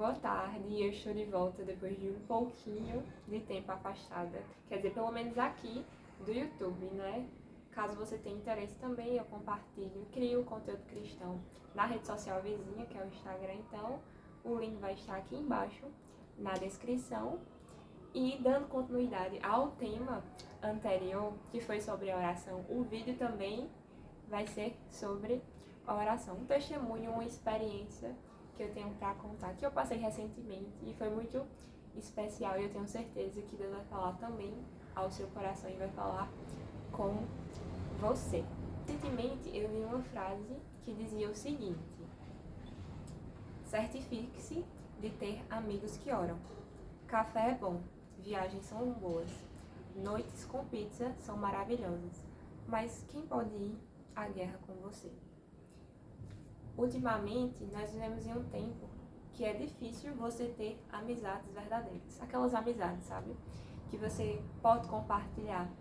Boa tarde, eu estou de volta depois de um pouquinho de tempo afastada. Quer dizer, pelo menos aqui do YouTube, né? Caso você tenha interesse também, eu compartilho, crio conteúdo cristão na rede social vizinha, que é o Instagram. Então, o link vai estar aqui embaixo na descrição. E dando continuidade ao tema anterior, que foi sobre a oração, o vídeo também vai ser sobre a oração. Um testemunho, uma experiência que eu tenho para contar, que eu passei recentemente e foi muito especial, e eu tenho certeza que Deus vai falar também ao seu coração e vai falar com você. Recentemente eu vi uma frase que dizia o seguinte: certifique-se de ter amigos que oram. Café é bom, viagens são boas, noites com pizza são maravilhosas, mas quem pode ir à guerra com você? Ultimamente, nós vivemos em um tempo que é difícil você ter amizades verdadeiras. Aquelas amizades, sabe? Que você pode compartilhar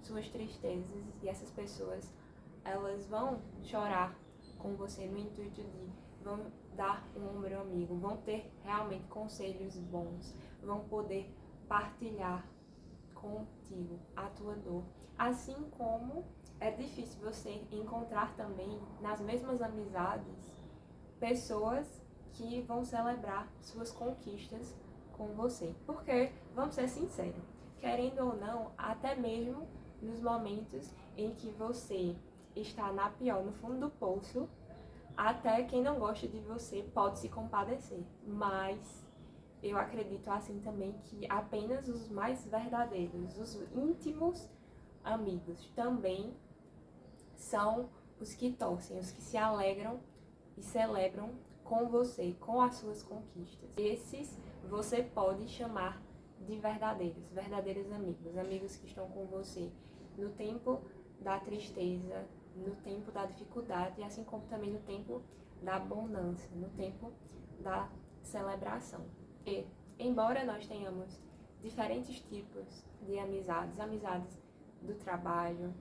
suas tristezas e essas pessoas, elas vão chorar com você no intuito de, vão dar um ombro amigo, vão ter realmente conselhos bons, vão poder partilhar contigo a tua dor. Assim como é difícil você encontrar também nas mesmas amizades pessoas que vão celebrar suas conquistas com você. Porque, vamos ser sinceros, querendo ou não, até mesmo nos momentos em que você está na pior, no fundo do poço, até quem não gosta de você pode se compadecer. Mas eu acredito assim também que apenas os mais verdadeiros, os íntimos amigos também são os que torcem, os que se alegram e celebram com você, com as suas conquistas. Esses você pode chamar de verdadeiros amigos, amigos que estão com você no tempo da tristeza, no tempo da dificuldade, assim como também no tempo da abundância, no tempo da celebração. E, embora nós tenhamos diferentes tipos de amizades, amizades do trabalho,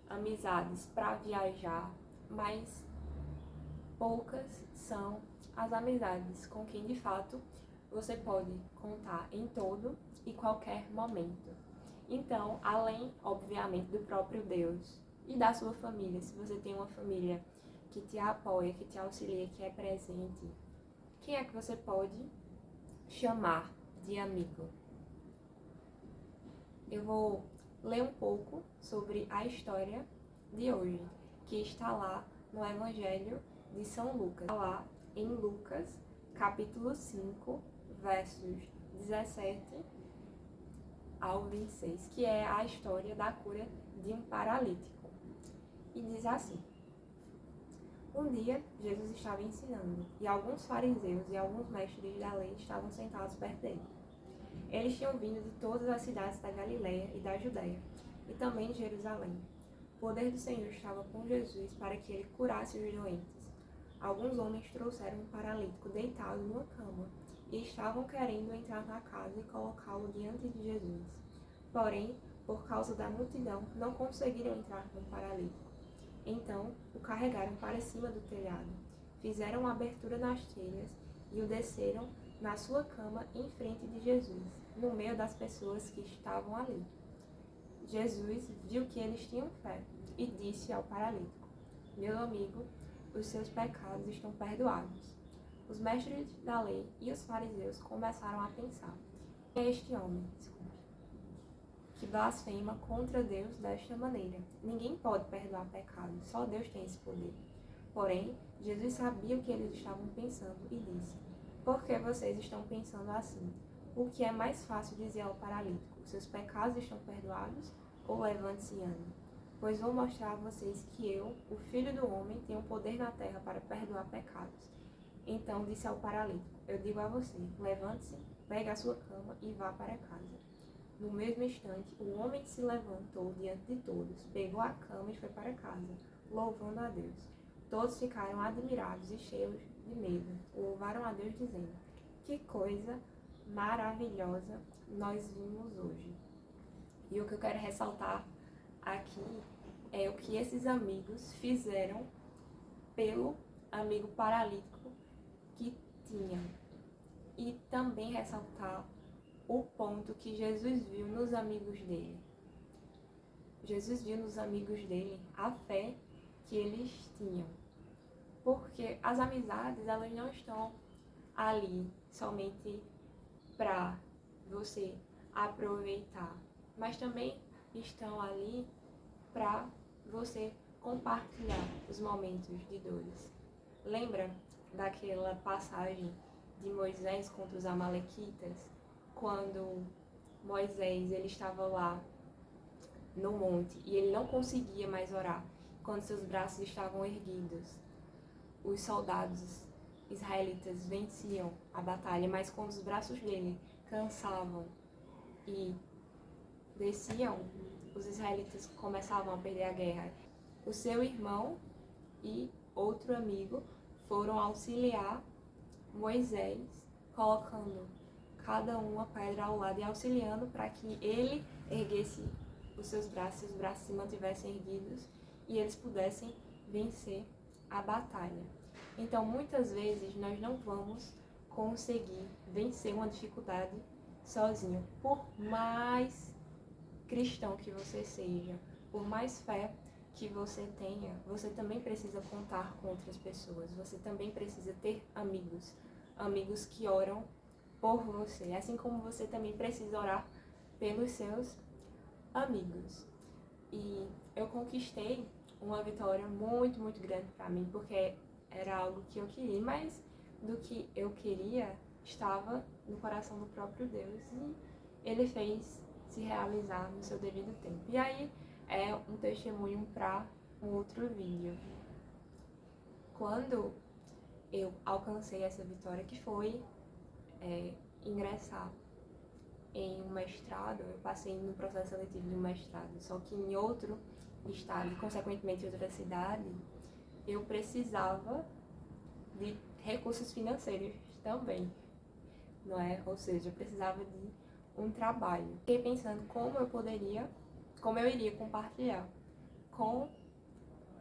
amizades para viajar, mas poucas são as amizades com quem de fato você pode contar em todo e qualquer momento. Então, além, obviamente, do próprio Deus e da sua família, se você tem uma família que te apoia, que te auxilia, que é presente, quem é que você pode chamar de amigo? Eu vou ler um pouco sobre a história de hoje, que está lá no Evangelho de São Lucas. Está lá em Lucas, capítulo 5, versos 17 ao 26, que é a história da cura de um paralítico. E diz assim: um dia, Jesus estava ensinando, e alguns fariseus e alguns mestres da lei estavam sentados perto dele. Eles tinham vindo de todas as cidades da Galileia e da Judéia, e também de Jerusalém. O poder do Senhor estava com Jesus para que ele curasse os doentes. Alguns homens trouxeram um paralítico deitado numa cama, e estavam querendo entrar na casa e colocá-lo diante de Jesus. Porém, por causa da multidão, não conseguiram entrar com o paralítico. Então, o carregaram para cima do telhado, fizeram uma abertura nas telhas e o desceram na sua cama em frente de Jesus, no meio das pessoas que estavam ali. Jesus viu que eles tinham fé e disse ao paralítico: meu amigo, os seus pecados estão perdoados. Os mestres da lei e os fariseus começaram a pensar: quem é este homem que blasfema contra Deus desta maneira? Ninguém pode perdoar pecados, só Deus tem esse poder. Porém, Jesus sabia o que eles estavam pensando e disse: por que vocês estão pensando assim? O que é mais fácil dizer ao paralítico: seus pecados estão perdoados? Ou levante-se e ande? Pois vou mostrar a vocês que eu, o Filho do Homem, tenho poder na terra para perdoar pecados. Então disse ao paralítico: eu digo a você, levante-se, pegue a sua cama e vá para casa. No mesmo instante, o homem se levantou diante de todos, pegou a cama e foi para casa, louvando a Deus. Todos ficaram admirados e cheios de medo. Louvaram a Deus dizendo: que coisa maravilhosa nós vimos hoje. E o que eu quero ressaltar aqui é o que esses amigos fizeram pelo amigo paralítico que tinham. e também ressaltar o ponto que Jesus viu nos amigos dele. Jesus viu nos amigos dele a fé que eles tinham. Porque as amizades, elas não estão ali somente para você aproveitar, mas também estão ali para você compartilhar os momentos de dores. Lembra daquela passagem de Moisés contra os amalequitas, quando Moisés ele estava lá no monte e ele não conseguia mais orar, quando seus braços estavam erguidos? Os soldados israelitas venciam a batalha, mas quando os braços dele cansavam e desciam, os israelitas começavam a perder a guerra. O seu irmão e outro amigo foram auxiliar Moisés, colocando cada um uma pedra ao lado e auxiliando para que ele erguesse os seus braços se mantivessem erguidos e eles pudessem vencer a batalha. Então, muitas vezes, nós não vamos conseguir vencer uma dificuldade sozinho. Por mais cristão que você seja, por mais fé que você tenha, você também precisa contar com outras pessoas. Você também precisa ter amigos. Amigos que oram por você. Assim como você também precisa orar pelos seus amigos. E eu conquistei uma vitória muito, muito grande para mim, porque era algo que eu queria, mas do que eu queria estava no coração do próprio Deus e ele fez se realizar no seu devido tempo. E aí é um testemunho para um outro vídeo. Quando eu alcancei essa vitória, que foi ingressar em um mestrado, eu passei no processo seletivo de um mestrado, só que em outro estado e, consequentemente, em outra cidade, eu precisava de recursos financeiros também, não é? Ou seja, eu precisava de um trabalho. Fiquei pensando como eu iria compartilhar com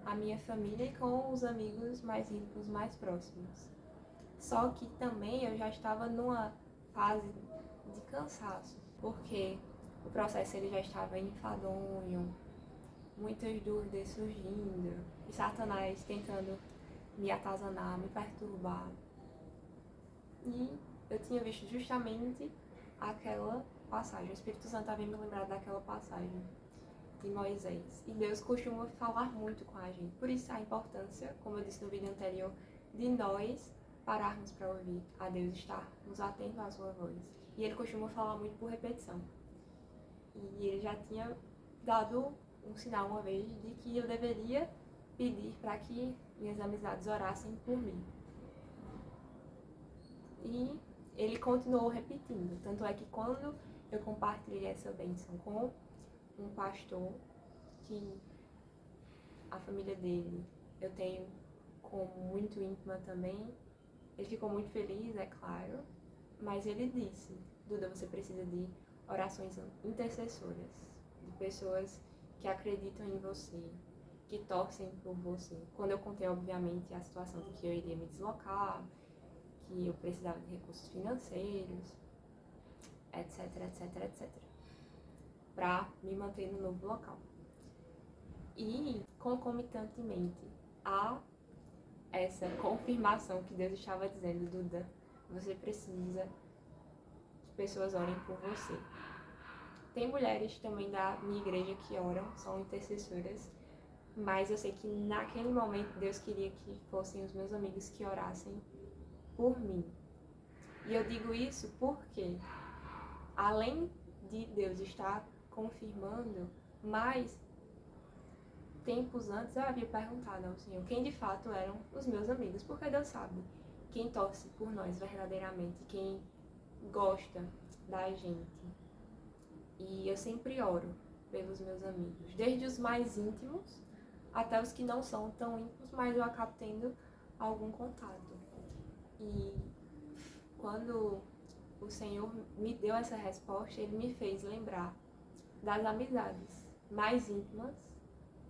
a minha família e com os amigos mais íntimos, mais próximos. Só que também eu já estava numa fase de cansaço, porque o processo ele já estava enfadonho, muitas dúvidas surgindo, e Satanás tentando me atazanar, me perturbar. E eu tinha visto justamente aquela passagem, o Espírito Santo havia me lembrado daquela passagem de Moisés. E Deus costuma falar muito com a gente, por isso a importância, como eu disse no vídeo anterior, de nós pararmos para ouvir a Deus, estarmos atentos à sua voz. E ele costuma falar muito por repetição. E ele já tinha dado um sinal uma vez de que eu deveria pedir para que minhas amizades orassem por mim. E ele continuou repetindo. Tanto é que quando eu compartilhei essa bênção com um pastor, que a família dele eu tenho como muito íntima também, ele ficou muito feliz, é claro, mas ele disse: Duda, você precisa de orações intercessoras, de pessoas que acreditam em você, que torcem por você. Quando eu contei, obviamente, a situação de que eu iria me deslocar, que eu precisava de recursos financeiros, etc, etc, etc, para me manter no novo local. E, concomitantemente a essa confirmação que Deus estava dizendo: Duda, você precisa que pessoas orem por você. Tem mulheres também da minha igreja que oram, são intercessoras, mas eu sei que naquele momento Deus queria que fossem os meus amigos que orassem por mim. E eu digo isso porque, além de Deus estar confirmando, mas tempos antes eu havia perguntado ao Senhor quem de fato eram os meus amigos, porque Deus sabe quem torce por nós verdadeiramente, quem gosta da gente. E eu sempre oro pelos meus amigos, desde os mais íntimos até os que não são tão íntimos, mas eu acabo tendo algum contato. E quando o Senhor me deu essa resposta, Ele me fez lembrar das amizades mais íntimas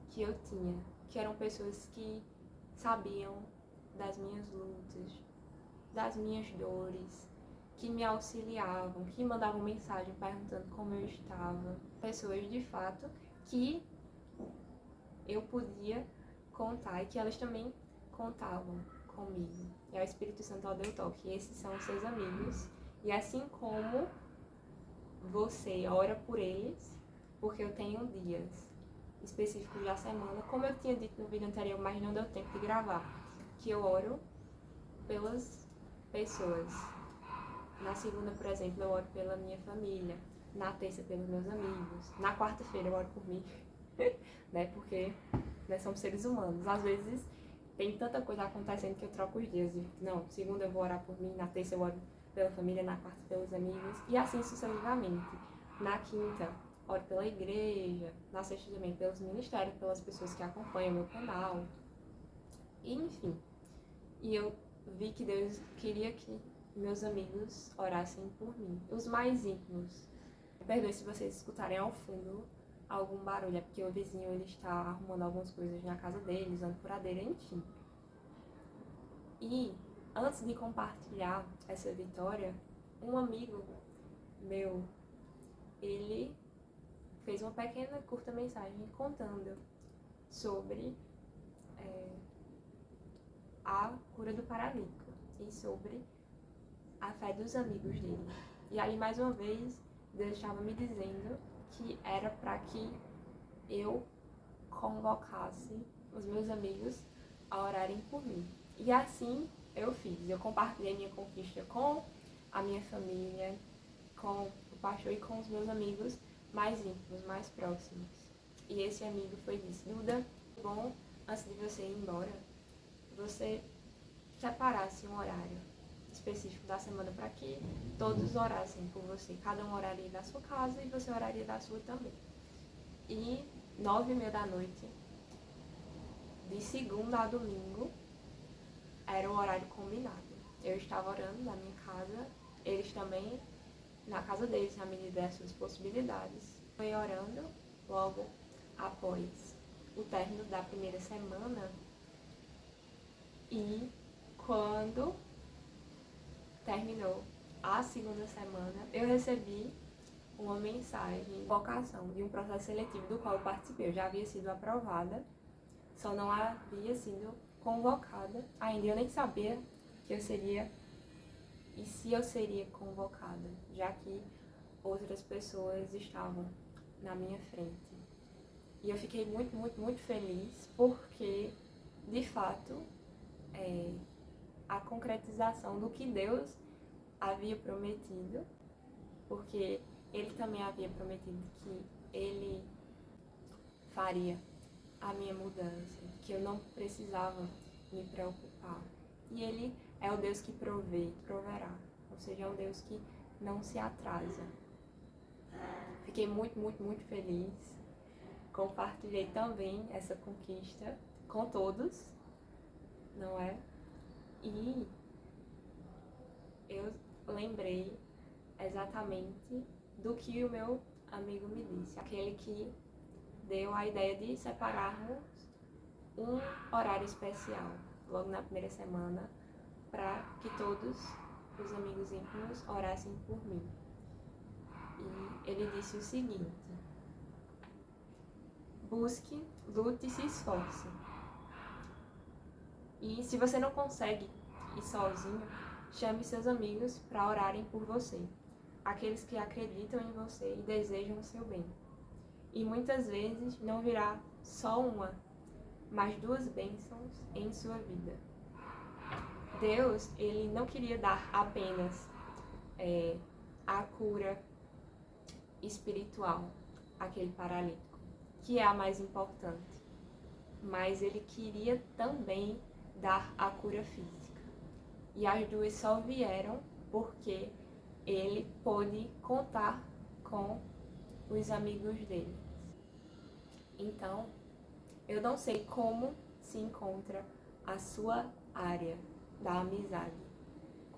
que eu tinha, que eram pessoas que sabiam das minhas lutas, das minhas dores, que me auxiliavam, que mandavam mensagem perguntando como eu estava. Pessoas, de fato, que eu podia contar e que elas também contavam comigo. E o Espírito Santo ao deu toque. Esses são os seus amigos. E assim como você ora por eles, porque eu tenho dias específicos da semana, como eu tinha dito no vídeo anterior, mas não deu tempo de gravar, que eu oro pelas pessoas. Na segunda, por exemplo, eu oro pela minha família. Na terça, pelos meus amigos. Na quarta-feira, eu oro por mim. Né? Porque nós somos seres humanos. Às vezes, tem tanta coisa acontecendo que eu troco os dias. Não, segunda eu vou orar por mim, na terça eu oro pela família, na quarta pelos amigos. E assim sucessivamente. Na quinta, oro pela igreja. Na sexta também pelos ministérios, pelas pessoas que acompanham o meu canal. E, enfim. E eu vi que Deus queria que meus amigos orassem por mim. Os mais íntimos. Perdoe se vocês escutarem ao fundo algum barulho, é porque o vizinho ele está arrumando algumas coisas na casa dele, usando furadeira, enfim. E antes de compartilhar essa vitória, um amigo meu, ele fez uma pequena, curta mensagem contando sobre a cura do paralítico e sobre a fé dos amigos dele. E aí, mais uma vez, Deus estava me dizendo que era para que eu convocasse os meus amigos a orarem por mim. E assim eu fiz. Eu compartilhei minha conquista com a minha família, com o pastor e com os meus amigos mais íntimos, mais próximos. E esse amigo foi disse: Duda, bom, antes de você ir embora, você separasse um horário específico da semana para que todos orassem por você. Cada um oraria da sua casa e você oraria da sua também. E 9h30 da noite, de segunda a domingo, era o horário combinado. Eu estava orando na minha casa, eles também na casa deles, na medida das suas possibilidades. Foi orando logo após o término da primeira semana e quando terminou a segunda semana, eu recebi uma mensagem, vocação de um processo seletivo do qual eu participei. Eu já havia sido aprovada, só não havia sido convocada. Ainda eu nem sabia que eu seria e se eu seria convocada, já que outras pessoas estavam na minha frente. E eu fiquei muito, muito, muito feliz porque, de fato, a concretização do que Deus havia prometido, porque Ele também havia prometido que Ele faria a minha mudança, que eu não precisava me preocupar. E Ele é o Deus que provê, proverá, ou seja, é o Deus que não se atrasa. Fiquei muito, muito, muito feliz. Compartilhei também essa conquista com todos, não é? E eu lembrei exatamente do que o meu amigo me disse, aquele que deu a ideia de separarmos um horário especial, logo na primeira semana, para que todos os amigos íntimos orassem por mim. E ele disse o seguinte: busque, lute e se esforce. E se você não consegue ir sozinho, chame seus amigos para orarem por você, aqueles que acreditam em você e desejam o seu bem. E muitas vezes não virá só uma, mas 2 bênçãos em sua vida. Deus, Ele não queria dar apenas a cura espiritual àquele paralítico, que é a mais importante, mas Ele queria também dar a cura física. E as 2 só vieram porque Ele pôde contar com os amigos dele. Então, eu não sei como se encontra a sua área da amizade.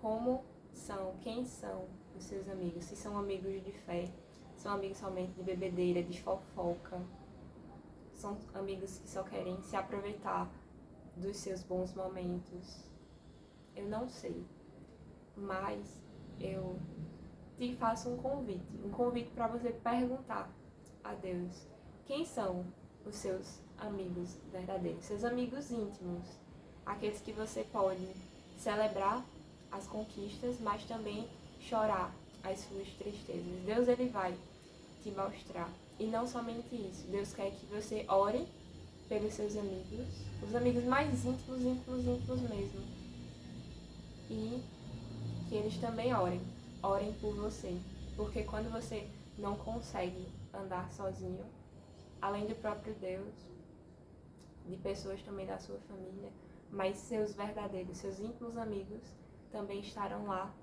Como são, quem são os seus amigos? Se são amigos de fé, são amigos somente de bebedeira, de fofoca, são amigos que só querem se aproveitar dos seus bons momentos. Eu não sei, mas eu te faço um convite para você perguntar a Deus quem são os seus amigos verdadeiros, seus amigos íntimos, aqueles que você pode celebrar as conquistas, mas também chorar as suas tristezas. Deus, ele vai te mostrar. E não somente isso, Deus quer que você ore pelos seus amigos, os amigos mais íntimos, íntimos mesmo. E que eles também orem por você. Porque quando você não consegue andar sozinho, além do próprio Deus, de pessoas também da sua família, mas seus verdadeiros, seus íntimos amigos também estarão lá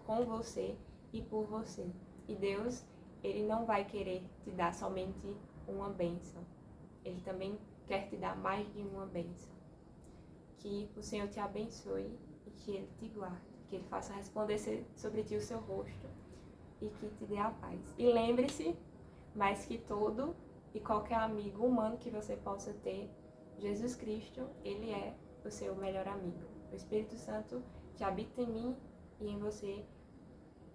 com você e por você. E Deus, ele não vai querer te dar somente uma bênção. Ele também quer te dar mais de uma bênção. Que o Senhor te abençoe e que ele te guarde. Que ele faça resplandecer sobre ti o seu rosto e que te dê a paz. E lembre-se, mais que todo e qualquer amigo humano que você possa ter, Jesus Cristo, ele é o seu melhor amigo. O Espírito Santo que habita em mim e em você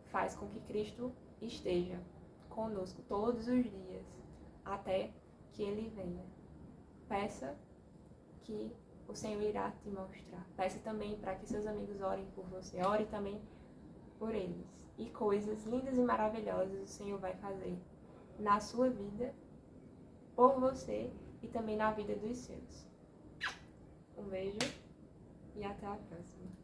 faz com que Cristo esteja conosco todos os dias, até que ele venha. Peça que o Senhor irá te mostrar. Peça também para que seus amigos orem por você. Ore também por eles. E coisas lindas e maravilhosas o Senhor vai fazer na sua vida, por você e também na vida dos seus. Um beijo e até a próxima.